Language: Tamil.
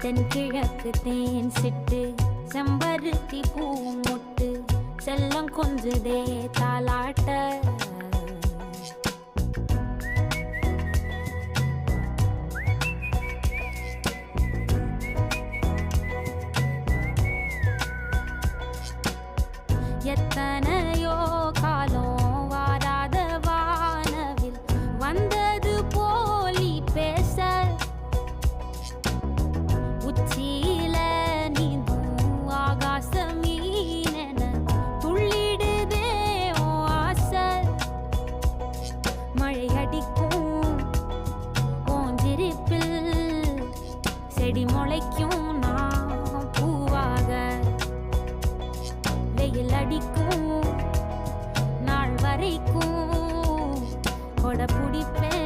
தென்கிழக்கு தேன் சிட்டு செம்பருத்தி பூ முட்டு செல்லம் கொஞ்சுதே தாலாட்ட எத்தனையோ காலம் வாராத வானவில் வந்தது போலி பேச உச்சியில நீந்தும் ஆகாச மீனென துள்ளிடுதே ஓ ஆசை மழை அடிக்கும் ஓஞ்சிருப்பில் செடி முளைக்கும் நான் பூவாக வெயில் அடிக்கும் நாள் வரைக்கும் கொடை பிடிப்பேன்